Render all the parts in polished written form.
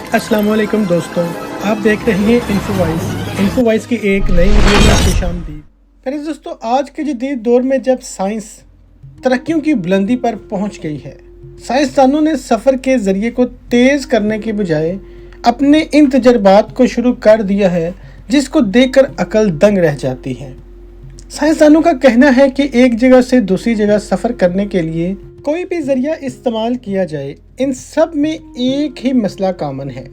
अस्सलाम वालेकुम दोस्तों, आप देख रहे हैं इन्फो वाइस की एक नई वीडियो में खुशामदीद। प्यारे दोस्तों, आज के जदीद दौर में जब साइंस तरक्कियों की बुलंदी पर पहुंच गई है, साइंसदानों ने सफ़र के ज़रिए को तेज़ करने के बजाय अपने इन तजर्बात को शुरू कर दिया है जिसको देखकर अकल दंग रह जाती है। साइंसदानों का कहना है कि एक जगह से दूसरी जगह सफ़र करने के लिए कोई भी ज़रिया इस्तेमाल किया जाए, इन सब में एक ही मसला कॉमन है,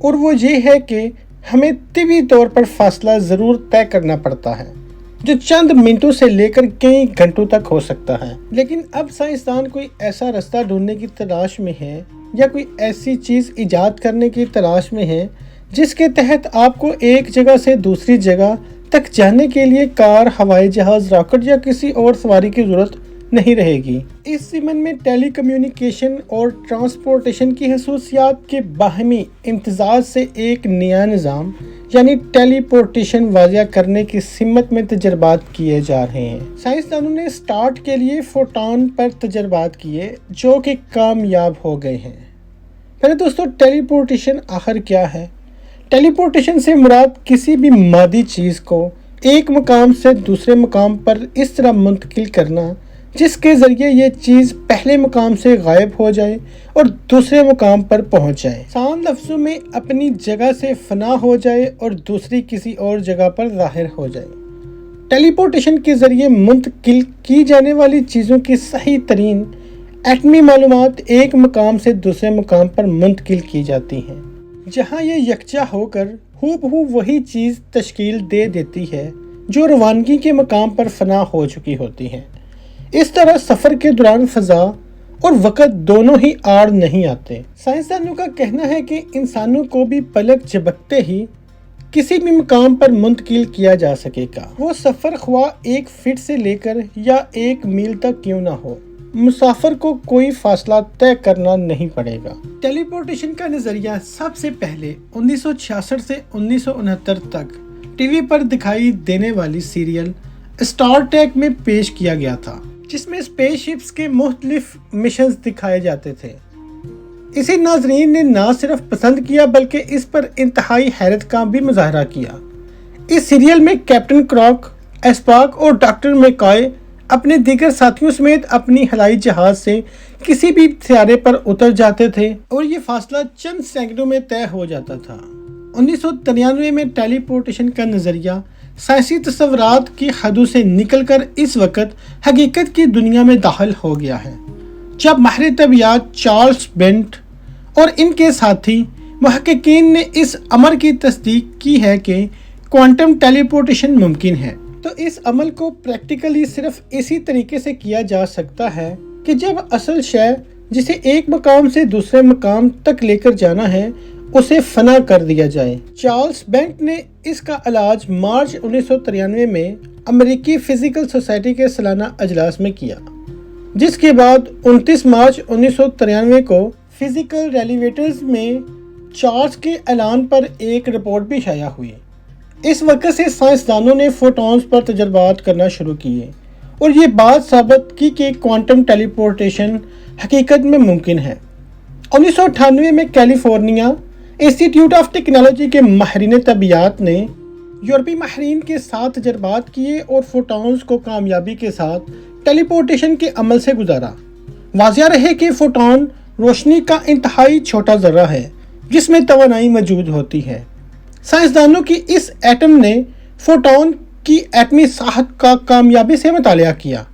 और वो ये है कि हमें तिबी तौर पर फासला ज़रूर तय करना पड़ता है जो चंद मिनटों से लेकर कई घंटों तक हो सकता है। लेकिन अब साइंसदान कोई ऐसा रास्ता ढूंढने की तलाश में है या कोई ऐसी चीज़ इजाद करने की तलाश में है जिसके तहत आपको एक जगह से दूसरी जगह तक जाने के लिए कार, हवाई जहाज़, रॉकेट या किसी और सवारी की ज़रूरत नहीं रहेगी। इस ज़मन में टेलीकम्युनिकेशन और ट्रांसपोर्टेशन की खसूसियात के बाहमी इम्तिजाज से एक नया निज़ाम यानी टेलीपोर्टेशन वाज़िया करने की सिमत में तजर्बात किए जा रहे हैं। साइंसदानों ने स्टार्ट के लिए फोटॉन पर तजर्बात किए जो कि कामयाब हो गए हैं। पहले दोस्तों, टेलीपोर्टेशन आखिर क्या है? टेलीपोर्टेशन से मुराद किसी भी मादी चीज़ को एक मकाम से दूसरे मकाम पर इस तरह मुंतकिल करना जिसके ज़रिए ये चीज़ पहले मकाम से गायब हो जाए और दूसरे मकाम पर पहुंच जाए। आसान लफ्ज़ों में अपनी जगह से फना हो जाए और दूसरी किसी और जगह पर ज़ाहिर हो जाए। टेलीपोर्टेशन के ज़रिए मुंतकिल की जाने वाली चीज़ों की सही तरीन एटमी मालूमात एक मकाम से दूसरे मकाम पर मुंतकिल की जाती हैं, जहाँ ये यकजा होकर हूबहू वही चीज़ तश्कील दे देती है जो रवानगी के मकाम पर फना हो चुकी होती है। इस तरह सफ़र के दौरान फ़ज़ा और वक़्त दोनों ही आड़ नहीं आते। साइंसदानों का कहना है कि इंसानों को भी पलक झपकते ही किसी भी मकाम पर मुंतकिल किया जा सकेगा। वो सफ़र ख्वाह 1 फीट से लेकर या 1 मील तक क्यों ना हो, मुसाफिर को कोई फासला तय करना नहीं पड़ेगा। टेलीपोर्टेशन का नज़रिया सबसे पहले 1966 से 1969 तक टीवी पर दिखाई देने वाली सीरियल स्टार ट्रेक में पेश किया गया था, जिसमें स्पेसशिप्स के मुख्तलिफ मिशंस दिखाए जाते थे। इसे नाजरीन ने ना सिर्फ पसंद किया बल्कि इस पर इंतहाई हैरत का भी मुजाहरा किया। इस सीरियल में कैप्टन क्रॉक, एस्पाक और डॉक्टर मैकॉय अपने दीगर साथियों समेत अपनी हवाई जहाज से किसी भी सियारे पर उतर जाते थे और ये फासला चंद सेकंडों में तय हो जाता था। 1993 में टेलीपोर्टेशन का नज़रिया साइंसी तस्वुरात की हदों से निकलकर इस वक्त हकीकत की दुनिया में दाखिल हो गया है, जब माहिर तबियात चार्ल्स बेंट और इनके साथी मुहक्किकीन ने इस अमर की तस्दीक की है कि क्वांटम टेलीपोर्टेशन मुमकिन है। तो इस अमल को प्रैक्टिकली सिर्फ इसी तरीके से किया जा सकता है कि जब असल शय जिसे एक मकाम से दूसरे मकाम तक लेकर जाना है उसे फना कर दिया जाए। चार्ल्स बेंट ने इसका इलाज मार्च 1993 में अमेरिकी फिजिकल सोसाइटी के सालाना अजलास में किया, जिसके बाद 29 मार्च 1993 को फिजिकल रेलिवेटर्स में चार्ल्स के ऐलान पर एक रिपोर्ट भी शाया हुई। इस वक्त से साइंसदानों ने फोटॉन्स पर तजर्बात करना शुरू किए और ये बात साबित की कि क्वांटम टेलीपोर्टेशन हकीकत में मुमकिन है। 1998 में कैलिफोर्निया इंस्टीट्यूट ऑफ टेक्नोलॉजी के माहिरीन तबियात ने यूरोपी माहिरीन के साथ तजर्बात किए और फोटॉन्स को कामयाबी के साथ टेलीपोर्टेशन के अमल से गुजारा। वाज़िया रहे कि फोटॉन रोशनी का इंतहाई छोटा ज़र्रा है जिसमें तवानाई मौजूद होती है। साइंसदानों की इस एटम ने फोटॉन की एटमी साहत का कामयाबी से मुतालिया किया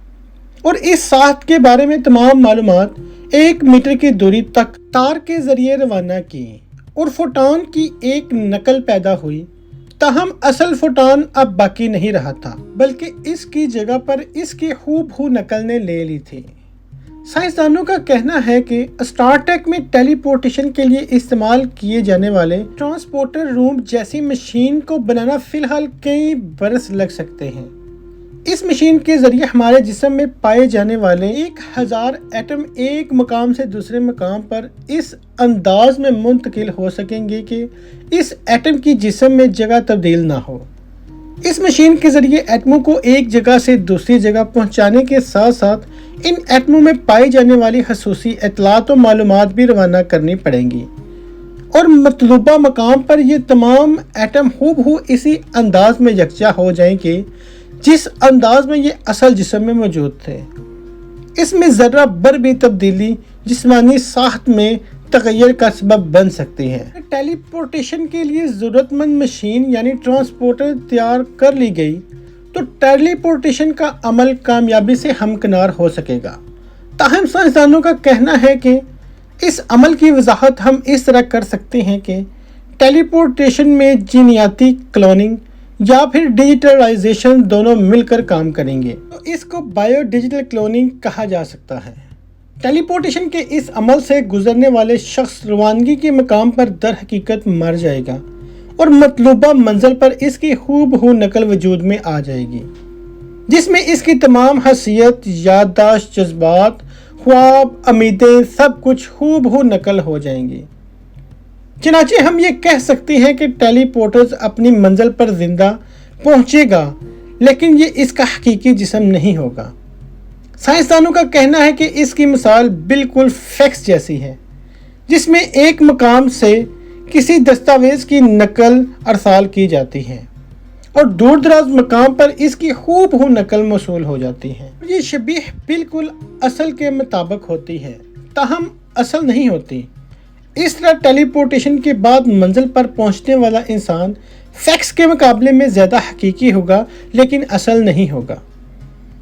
और इस साहत के बारे में तमाम मालूमात 1 मीटर की दूरी तक तार के ज़रिए रवाना की और फोटॉन की एक नकल पैदा हुई। ताहम असल फोटॉन अब बाकी नहीं रहा था, बल्कि इसकी जगह पर इसकी हूबहू नकल ने ले ली थी। साइंसदानों का कहना है कि स्टार ट्रेक में टेलीपोर्टेशन के लिए इस्तेमाल किए जाने वाले ट्रांसपोर्टर रूम जैसी मशीन को बनाना फ़िलहाल कई बरस लग सकते हैं। इस मशीन के ज़रिए हमारे जिस्म में पाए जाने वाले 1000 एटम एक मकाम से दूसरे मकाम पर इस अंदाज में मुंतकिल हो सकेंगे कि इस एटम की जिस्म में जगह तब्दील ना हो। इस मशीन के ज़रिए एटमों को एक जगह से दूसरी जगह पहुंचाने के साथ साथ इन एटमों में पाई जाने वाली खसूसी इत्तलात और मालूमात भी रवाना करनी पड़ेंगी और मतलूबा मकाम पर ये तमाम एटम हूबहू इसी अंदाज में यकजा हो जाएंगे जिस अंदाज में ये असल जिस्म में मौजूद थे। इसमें ज़र्रा बर भी तब्दीली जिस्मानी साख्त में तगैर का सबब बन सकती है। टेलीपोर्टेशन के लिए ज़रूरतमंद मशीन यानी ट्रांसपोर्टर तैयार कर ली गई तो टेलीपोर्टेशन का अमल कामयाबी से हमकिनार हो सकेगा। ताहम साइंसदानों का कहना है कि इस अमल की वजाहत हम इस तरह कर सकते हैं कि टेलीपोर्टेशन में जीनियाती क्लोनिंग या फिर डिजिटलाइजेशन दोनों मिलकर काम करेंगे, तो इसको बायो डिजिटल क्लोनिंग कहा जा सकता है। टेलीपोर्टेशन के इस अमल से गुजरने वाले शख्स रवानगी के मकाम पर दर हकीकत मर जाएगा और मतलूबा मंजिल पर इसकी हूबहू नकल वजूद में आ जाएगी, जिसमें इसकी तमाम हसीयत, याददाश्त, जज्बात, ख्वाब, उम्मीदें सब कुछ हूबहू नकल हो जाएंगी। चनाचे हम ये कह सकते हैं कि टेलीपोर्टर्स अपनी मंजिल पर जिंदा पहुंचेगा, लेकिन ये इसका हकीकी जिस्म नहीं होगा। साइंसदानों का कहना है कि इसकी मिसाल बिल्कुल फैक्स जैसी है, जिसमें एक मकाम से किसी दस्तावेज़ की नकल अरसाल की जाती है और दूर दराज मकाम पर इसकी हूबहू नकल मौसूल हो जाती है। ये शबीह बिल्कुल असल के मुताबिक होती है, ताहम असल नहीं होती। इस तरह टेलीपोर्टेशन के बाद मंजिल पर पहुंचने वाला इंसान फैक्स के मुकाबले में ज़्यादा हकीकी होगा, लेकिन असल नहीं होगा।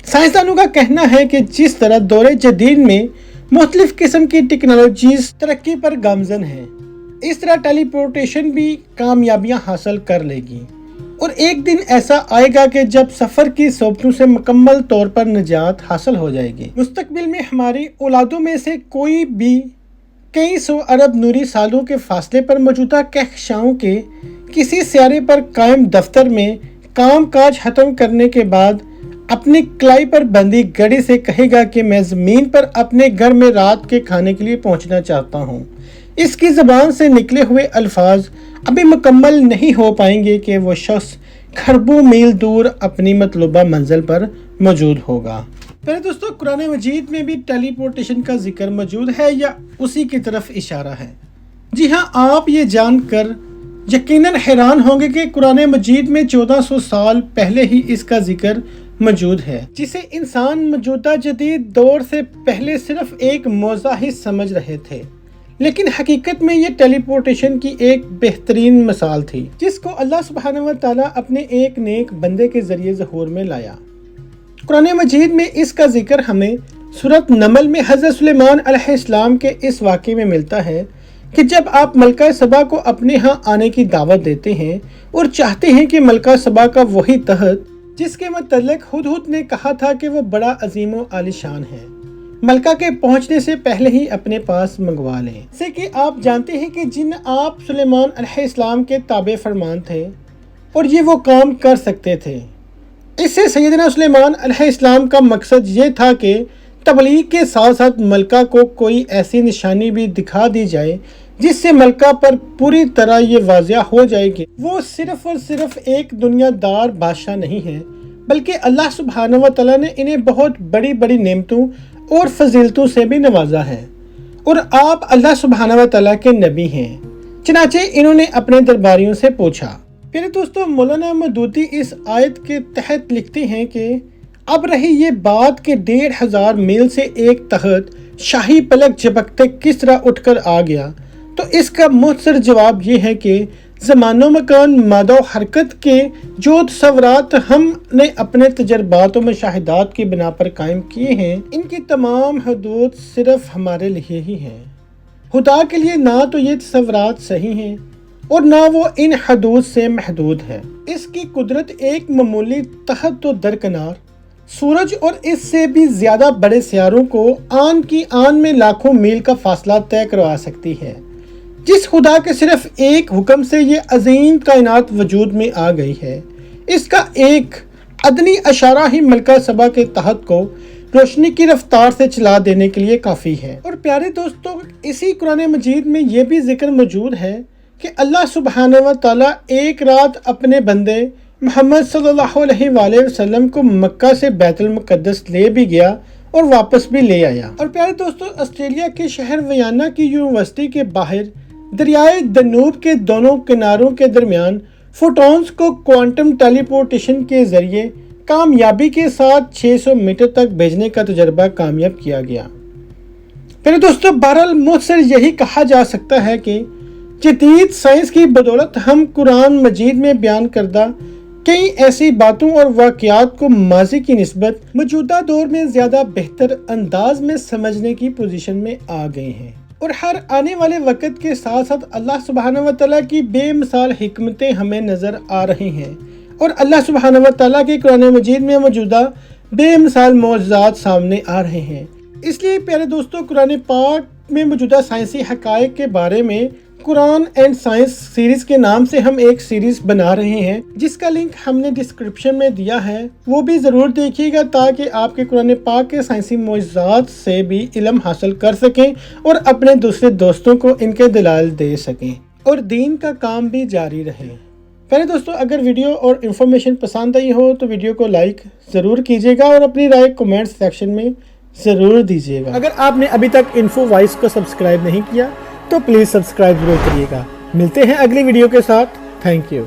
साइंसदानों का कहना है कि जिस तरह दौरे जदीद में मुख्तलिफ किस्म की टेक्नोलॉजीज तरक्की पर गामजन हैं, इस तरह टेलीपोर्टेशन भी कामयाबियां हासिल कर लेगी और एक दिन ऐसा आएगा कि जब सफ़र की सोबतों से मुकम्मल तौर पर निजात हासिल हो जाएगी। मुस्तकबिल में हमारी औलादों में से कोई भी कई सौ अरब नूरी सालों के फासले पर मौजूदा कहकशाओं के किसी सियारे पर कायम दफ्तर में काम काज ख़त्म करने के बाद अपनी कलाई पर बंधी गड़ी से कहेगा कि मैं ज़मीन पर अपने घर में रात के खाने के लिए पहुंचना चाहता हूं। इसकी ज़बान से निकले हुए अल्फाज अभी मुकम्मल नहीं हो पाएंगे कि वो शख्स खरबों मील दूर अपनी मतलूबा मंजिल पर मौजूद होगा। पहले दोस्तों, कुरान मजीद में भी टेलीपोर्टेशन का जिक्र मौजूद है या उसी की तरफ इशारा है? जी हाँ, आप ये जानकर यकीनन हैरान होंगे कि कुरान मजीद में 1400 साल पहले ही इसका जिक्र मौजूद है, जिसे इंसान मौजूदा जदीद दौर से पहले सिर्फ एक मौज़ा ही समझ रहे थे, लेकिन हकीकत में ये टेलीपोर्टेशन की एक बेहतरीन मिसाल थी, जिसको अल्लाह सुब्हानहू व तआला अपने एक नेक बंदे के जरिए ज़हूर में लाया। कुरान मजीद में इसका जिक्र हमें सूरत नमल में हज़रत सुलेमान अलैहिस्सलाम के इस वाक़े में मिलता है कि जब आप मलका सबा को अपने यहाँ आने की दावत देते हैं और चाहते हैं कि मलका सबा का वही तहत जिसके मतलब हुदहुद ने कहा था कि वो बड़ा अजीम व आलिशान है, मलका के पहुंचने से पहले ही अपने पास मंगवा लें। जैसे कि आप जानते हैं कि जिन आप सुलेमान अलैहिस्सलाम के ताबे फरमान थे और ये वो काम कर सकते थे। इससे सैयदना सुलेमान अलैहिस्सलाम का मकसद ये था कि तबलीग के साथ साथ मलका को कोई ऐसी निशानी भी दिखा दी जाए जिससे मलका पर पूरी तरह ये वाज़िया हो जाएगी वो सिर्फ और सिर्फ एक दुनियादार बादशाह नहीं है, बल्कि अल्लाह सुब्हानहू व तआला ने इन्हें बहुत बड़ी बड़ी नेमतों और फजीलतों से भी नवाजा है और आप अल्लाह सुब्हानहू व तआला के नबी हैं। चनाचे इन्होंने अपने दरबारियों से पूछा। फिर दोस्तों, मौलाना मदूदी इस आयत के तहत लिखते हैं कि अब रही ये बात कि 1500 मील से एक तहत शाही पलक झपकते किस तरह उठकर आ गया, तो इसका मुख्तसर जवाब ये है कि ज़मानो मकान मादा हरकत के जो तसव्वुरात हमने अपने तजर्बात और मुशाहिदात की बिना पर कायम किए हैं, इनकी तमाम हदूद सिर्फ हमारे लिए ही हैं। खुदा के लिए ना तो ये तसव्वुरात सही हैं और ना वो इन हदूद से महदूद है। इसकी कुदरत एक मामूली तहत तो दरकिनार सूरज और इससे भी ज़्यादा बड़े सियारों को आन की आन में लाखों मील का फासला तय करवा सकती है। जिस खुदा के सिर्फ एक हुक्म से ये अजीम कायनात वजूद में आ गई है, इसका एक अदनी अशारा ही मलका सबा के तहत को रोशनी की रफ्तार से चला देने के लिए काफ़ी है। और प्यारे दोस्तों, इसी कुरान मजीद में ये भी जिक्र मौजूद है कि अल्लाह सुब्हानहू व तआला एक रात अपने बंदे मोहम्मद सल्लल्लाहु अलैहि वसल्लम को मक्का से बैतुल मुक़द्दस ले भी गया और वापस भी ले आया। और प्यारे दोस्तों, ऑस्ट्रेलिया के शहर वियना की यूनिवर्सिटी के बाहर दरियाए दनूब के दोनों किनारों के दरमियान फोटॉन्स को क्वांटम टेलीपोर्टेशन के जरिए कामयाबी के साथ 600 मीटर तक भेजने का तजर्बा कामयाब किया गया। फिर दोस्तों बहरहाल मुझसे यही कहा जा सकता है कि जदीद साइंस की बदौलत हम कुरान मजीद में बयान करदा कई ऐसी बातों और वाक़यात को माजी की निस्बत मौजूदा दौर में ज़्यादा बेहतर अंदाज में समझने की पोजीशन में आ गए हैं और हर आने वाले वक़्त के साथ साथ अल्लाह सुब्हानहू व तआला की बेमिसाल हिकमतें हमें नज़र आ रही हैं और अल्लाह सुब्हानहू व तआला के कुरान मजीद में मौजूदा बेमिसाल मौजज़ात सामने आ रहे हैं। इसलिए प्यारे दोस्तों, कुरान पाक में मौजूदा साइंसी हक़ाइक़ के बारे में कुरान एंड साइंस सीरीज़ के नाम से हम एक सीरीज़ बना रहे हैं, जिसका लिंक हमने डिस्क्रिप्शन में दिया है। वो भी ज़रूर देखिएगा ताकि आपके कुरान पाक के साइंसी मौजज़ात से भी इल्म हासिल कर सकें और अपने दूसरे दोस्तों को इनके दलाइल दे सकें और दीन का काम भी जारी रहे। पहले दोस्तों, अगर वीडियो और इन्फॉर्मेशन पसंद आई हो तो वीडियो को लाइक ज़रूर कीजिएगा और अपनी राय कमेंट सेक्शन में ज़रूर दीजिएगा। अगर आपने अभी तक इन्फो वॉइस को सब्सक्राइब नहीं किया तो प्लीज़ सब्सक्राइब जरूर करिएगा। मिलते हैं अगली वीडियो के साथ। Thank you.